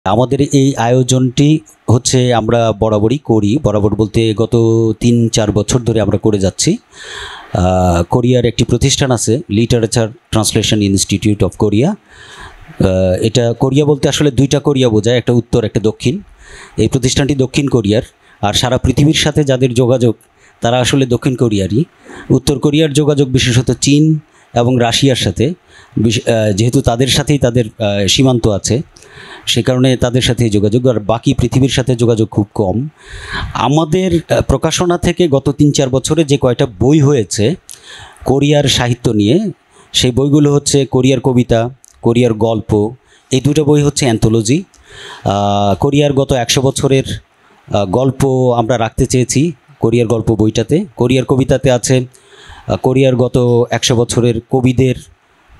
আমাদের এই আয়োজনটি হচ্ছে আমরা বরাবরই করি, বরাবর বলতে গত ৩-৪ বছর ধরে আমরা করে যাচ্ছি। কোরিয়ার একটি প্রতিষ্ঠান আছে, literature translation institute of Korea. এটা কোরিয়া বলতে আসলে দুইটা কোরিয়া বোঝায়, একটা উত্তর একটা দক্ষিণ। এই প্রতিষ্ঠানটি দক্ষিণ কোরিয়ার, আর সারা পৃথিবীর সাথে যাদের যোগাযোগ তারা আসলে দক্ষিণ কোরিয়ারই। উত্তর কোরিয়ার যোগাযোগ বিশেষত চীন এবং রাশিয়ার সাথে, যেহেতু তাদের সাথেই তাদের সীমান্ত আছে, সে কারণে তাদের সাথে যোগাযোগ, আর বাকি পৃথিবীর সাথে যোগাযোগ খুব কম। আমাদের প্রকাশনা থেকে গত ৩-৪ বছরে যে কয়টা বই হয়েছে কোরিয়ার সাহিত্য নিয়ে, সেই বইগুলো হচ্ছে কোরিয়ার কবিতা, কোরিয়ার গল্প। এই দুটো বই হচ্ছে অ্যান্থোলজি। কোরিয়ার গত ১০০ বছরের গল্প আমরা রাখতে চেয়েছি কোরিয়ার গল্প বইটাতে। কোরিয়ার কবিতাতে আছে কোরিয়ার গত ১০০ বছরের কবিদের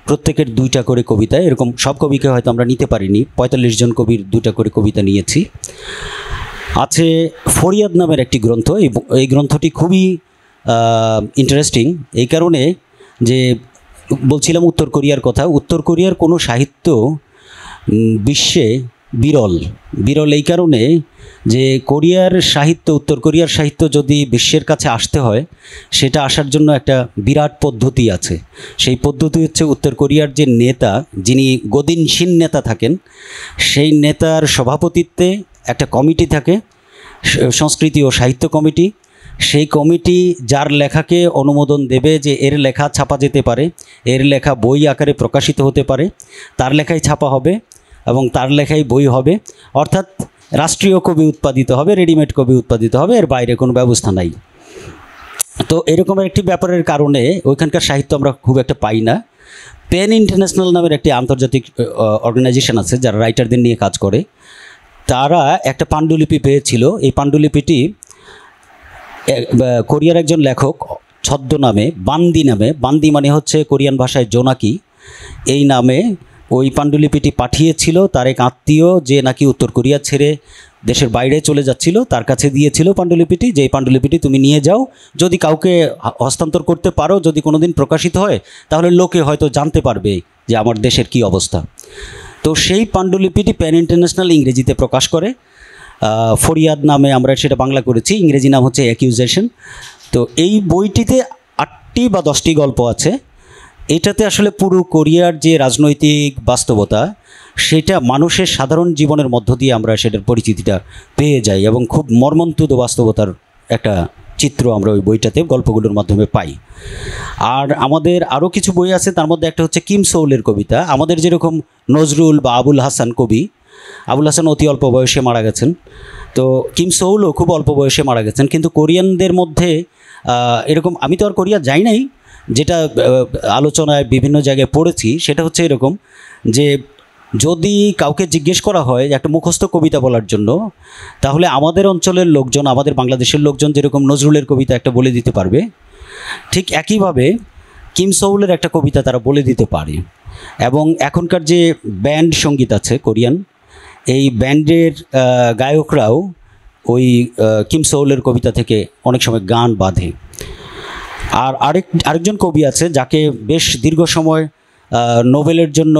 প্রত্যেকের 2টা করে কবিতা। এরকম সব কবিকে হয়তো আমরা নিতে পারিনি, ৪৫ জন কবির 2টা করে কবিতা নিয়েছি। আছে ফরিয়াদ নামের একটি গ্রন্থ। এই গ্রন্থটি খুবই ইন্টারেস্টিং এই কারণে যে বলছিলাম উত্তর কোরিয়ার কথা। উত্তর কোরিয়ার কোনো সাহিত্য বিশ্বে বিরল এই কারণে যে কোরিয়ার সাহিত্য, উত্তর কোরিয়ার সাহিত্য যদি বিশ্বের কাছে আসতে হয়, সেটা আসার জন্য একটা বিরাট পদ্ধতি আছে। সেই পদ্ধতি হচ্ছে উত্তর কোরিয়ার যে নেতা, যিনি গদিনশীন নেতা থাকেন, সেই নেতার সভাপতিত্বে একটা কমিটি থাকে, সংস্কৃতি ও সাহিত্য কমিটি। সেই কমিটি যার লেখাকে অনুমোদন দেবে যে এর লেখা ছাপা যেতে পারে, এর লেখা বই আকারে প্রকাশিত হতে পারে, তার লেখাই ছাপা হবে এবং তার লেখাই বই হবে। অর্থাৎ রাষ্ট্রীয় কবি উৎপাদিত হবে, রেডিমেড কবি উৎপাদিত হবে, এর বাইরে কোনো ব্যবস্থা নাই। তো এরকমের একটি ব্যাপারের কারণে ওইখানকার সাহিত্য আমরা খুব একটা পাই না। পেন ইন্টারন্যাশনাল নামের একটি আন্তর্জাতিক অর্গানাইজেশন আছে যারা রাইটারদের নিয়ে কাজ করে। তারা একটা পাণ্ডুলিপি পেয়েছিল। এই পাণ্ডুলিপিটি কোরিয়ার একজন লেখক ছদ্মনামে বান্দি মানে হচ্ছে কোরিয়ান ভাষায় জোনাকি, এই নামে ওই পাণ্ডুলিপিটি পাঠিয়েছিল তার এক আত্মীয়, যে নাকি উত্তর কোরিয়া ছেড়ে দেশের বাইরে চলে যাচ্ছিল। তার কাছে দিয়েছিল পাণ্ডুলিপিটি, যে এই পাণ্ডুলিপিটি তুমি নিয়ে যাও, যদি কাউকে হস্তান্তর করতে পারো, যদি কোনো দিন প্রকাশিত হয়, তাহলে লোকে হয়তো জানতে পারবে যে আমার দেশের কি অবস্থা। তো সেই পাণ্ডুলিপিটি পেন ইন্টারন্যাশনাল ইংরেজিতে প্রকাশ করে। ফরিয়াদ নামে আমরা সেটা বাংলা করেছি, ইংরেজি নাম হচ্ছে অ্যাকিউজেশন। তো এই বইটিতে 8টি বা 10টি গল্প আছে। এটাতে আসলে পুরো কোরিয়ার যে রাজনৈতিক বাস্তবতা, সেটা মানুষের সাধারণ জীবনের মধ্য দিয়ে আমরা সেটার পরিচিতিটা পেয়ে যাই, এবং খুব মর্মন্তুদ বাস্তবতার একটা চিত্র আমরা ওই বইটাতে গল্পগুলোর মাধ্যমে পাই। আর আমাদের আরও কিছু বই আছে, তার মধ্যে একটা হচ্ছে কিম সৌলের কবিতা। আমাদের যেরকম নজরুল বা আবুল হাসান কবি, আবুল হাসান অতি অল্প বয়সে মারা গেছেন, তো কিম সৌলও খুব অল্প বয়সে মারা গেছেন। কিন্তু কোরিয়ানদের মধ্যে এরকম, আমি তো আর কোরিয়া যাই নাই, যেটা আলোচনায় বিভিন্ন জায়গায় পড়েছি সেটা হচ্ছে এরকম যে যদি কাউকে জিজ্ঞেস করা হয় একটা মুখস্থ কবিতা বলার জন্য, তাহলে আমাদের অঞ্চলের লোকজন, আমাদের বাংলাদেশের লোকজন যেরকম নজরুলের কবিতা একটা বলে দিতে পারবে, ঠিক একইভাবে কিম সৌলের একটা কবিতা তারা বলে দিতে পারে। এবং এখনকার যে ব্যান্ড সঙ্গীত আছে কোরিয়ান, এই ব্যান্ডের গায়করাও ওই কিম সৌলের কবিতা থেকে অনেক সময় গান বাঁধে। আর আরেকজন কবি আছে যাকে বেশ দীর্ঘ সময় নোবেলের জন্য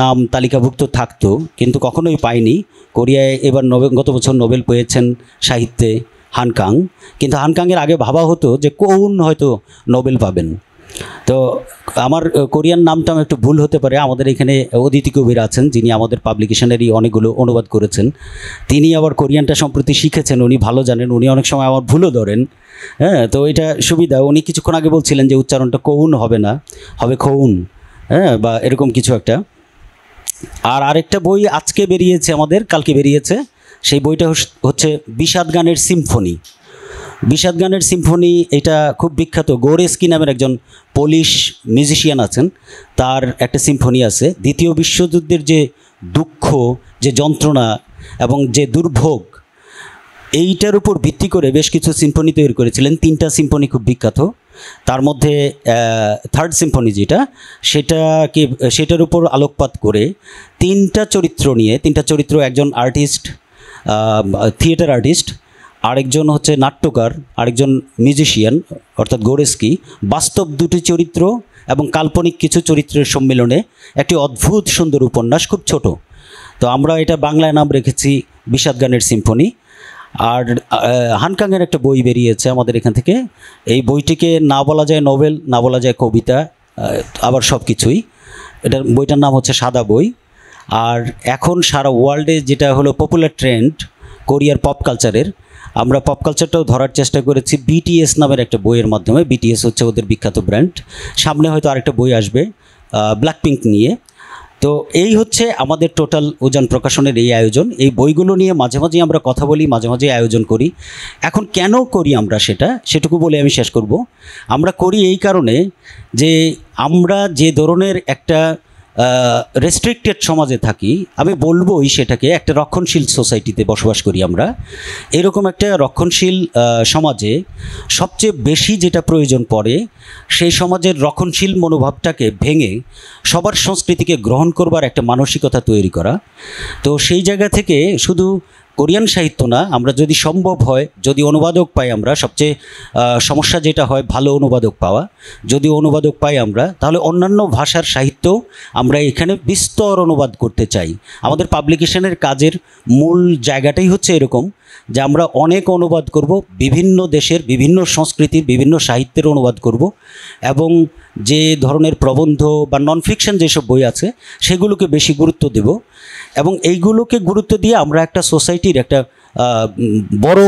নাম তালিকাভুক্ত থাকতো, কিন্তু কখনোই পায়নি। কোরিয়ায় এবার গত বছর নোবেল পেয়েছেন সাহিত্যে হানকাং, কিন্তু হানকাংয়ের আগে ভাবা হতো যে কৌন হয়তো নোবেল পাবেন। তো আমার কোরিয়ান নামটা একটু ভুল হতে পারে। আমাদের এখানে অদিতি কবির আছেন, যিনি আমাদের পাবলিকেশনেরই অনেকগুলো অনুবাদ করেছেন। তিনি আবার কোরিয়ানটা সম্প্রতি শিখেছেন, উনি ভালো জানেন, উনি অনেক সময় আমার ভুলও ধরেন। হ্যাঁ, তো এটা সুবিধা। উনি কিছুক্ষণ আগে বলছিলেন যে উচ্চারণটা কৌন হবে না, হবে খৌন, হ্যাঁ, বা এরকম কিছু একটা। আর আরেকটা বই আজকে বেরিয়েছে, আমাদের কালকে বেরিয়েছে, সেই বইটা হচ্ছে বিষাদ গানের সিম্ফনি। বিষাদ গানের সিম্ফনি এটা খুব বিখ্যাত। গোরেস্কি নামের একজন পোলিশ মিউজিশিয়ান আছেন, তার একটা সিম্ফনি আছে। দ্বিতীয় বিশ্বযুদ্ধের যে দুঃখ, যে যন্ত্রণা এবং যে দুর্ভোগ, এইটার উপর ভিত্তি করে বেশ কিছু সিম্ফনি তৈরি করেছিলেন। 3টা সিম্ফনি খুব বিখ্যাত। তার মধ্যে থার্ড সিম্ফনি যেটা, সেটার উপর আলোকপাত করে 3টা চরিত্র নিয়ে, 3টা চরিত্র, একজন আর্টিস্ট, থিয়েটার আর্টিস্ট, আরেকজন হচ্ছে নাট্যকার, আরেকজন মিউজিশিয়ান অর্থাৎ গোরেস্কি, বাস্তব 2টি চরিত্র এবং কাল্পনিক কিছু চরিত্রের সম্মিলনে একটি অদ্ভুত সুন্দর উপন্যাস, খুব ছোট। তো আমরা এটা বাংলায় নাম রেখেছি বিষাদ গানের সিম্ফনি। আর হানকাংয়ের একটা বই বেরিয়েছে আমাদের এখান থেকে, এই বইটিকে না বলা যায় নোবেল, না বলা যায় কবিতা, আবার সব কিছুই। এটার বইটার নাম হচ্ছে সাদা বই। আর এখন সারা ওয়ার্ল্ডে যেটা হলো পপুলার ট্রেন্ড কোরিয়ার পপ কালচারের, আমরা পপ কালচারটাও ধরার চেষ্টা করেছি বিটিএস নামের একটা বইয়ের মাধ্যমে। বিটিএস হচ্ছে ওদের বিখ্যাত ব্র্যান্ড। সামনে হয়তো আরেকটা বই আসবে ব্ল্যাকপিঙ্ক নিয়ে। তো এই হচ্ছে আমাদের টোটাল উজান প্রকাশনের এই আয়োজন। এই বইগুলো নিয়ে মাঝে মাঝে আমরা কথা বলি, মাঝে মাঝে আয়োজন করি। এখন কেন করি আমরা সেটুকু বলে আমি শেষ করব। আমরা করি এই কারণে যে আমরা যে ধরনের একটা রেস্ট্রিক্টেড সমাজে থাকি, আমি বলবোই সেটাকে একটা রক্ষণশীল সোসাইটিতে বসবাস করি আমরা। এরকম একটা রক্ষণশীল সমাজে সবচেয়ে বেশি যেটা প্রয়োজন পড়ে, সেই সমাজের রক্ষণশীল মনোভাবটাকে ভেঙে সবার সংস্কৃতিকে গ্রহণ করবার একটা মানসিকতা তৈরি করা। তো সেই জায়গা থেকে শুধু কোরিয়ান সাহিত্য না, আমরা যদি সম্ভব হয়, যদি অনুবাদক পাই, আমরা সবচেয়ে সমস্যা যেটা হয় ভালো অনুবাদক পাওয়া, যদি অনুবাদক পাই আমরা, তাহলে অন্যান্য ভাষার সাহিত্য আমরা এখানে বিস্তর অনুবাদ করতে চাই। আমাদের পাবলিকেশনের কাজের মূল জায়গাটাই হচ্ছে এরকম যে আমরা অনেক অনুবাদ করব, বিভিন্ন দেশের বিভিন্ন সংস্কৃতির বিভিন্ন সাহিত্যের অনুবাদ করব, এবং যে ধরনের প্রবন্ধ বা নন ফিকশন যেসব বই আছে সেগুলোকে বেশি গুরুত্ব দেব। এবং এইগুলোকে গুরুত্ব দিয়ে আমরা একটা সোসাইটির একটা বড়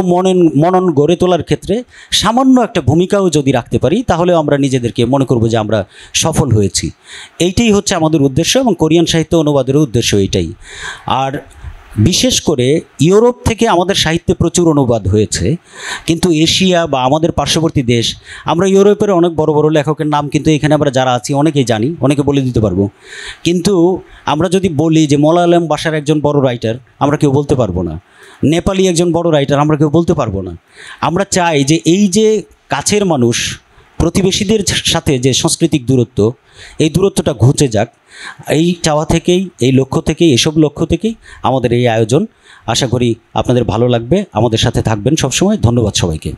মনন গড়ে তোলার ক্ষেত্রে সামান্য একটা ভূমিকাও যদি রাখতে পারি, তাহলেও আমরা নিজেদেরকে মনে করব যে আমরা সফল হয়েছি। এইটাই হচ্ছে আমাদের উদ্দেশ্য, এবং কোরিয়ান সাহিত্য অনুবাদেরও উদ্দেশ্য এইটাই। আর বিশেষ করে ইউরোপ থেকে আমাদের সাহিত্যে প্রচুর অনুবাদ হয়েছে, কিন্তু এশিয়া বা আমাদের পার্শ্ববর্তী দেশ, আমরা ইউরোপের অনেক বড় বড় লেখকের নাম কিন্তু এখানে আমরা যারা আছি অনেকেই জানি, অনেকে বলে দিতে পারবো। কিন্তু আমরা যদি বলি যে মালায়ালাম ভাষার একজন বড় রাইটার, আমরা কেউ বলতে পারবো না। নেপালি একজন বড় রাইটার, আমরা কেউ বলতে পারবো না। আমরা চাই যে এই যে কাছের মানুষ, প্রতিবেশীদের সাথে যে সাংস্কৃতিক দূরত্ব, এই দূরত্বটা ঘুচে যাক। এই চাওয়া থেকেই, এই লক্ষ্য থেকেই, এসব লক্ষ্য থেকেই আমাদের এই আয়োজন। আশা করি আপনাদের ভালো লাগবে, আমাদের সাথে থাকবেন সবসময়। ধন্যবাদ সবাইকে।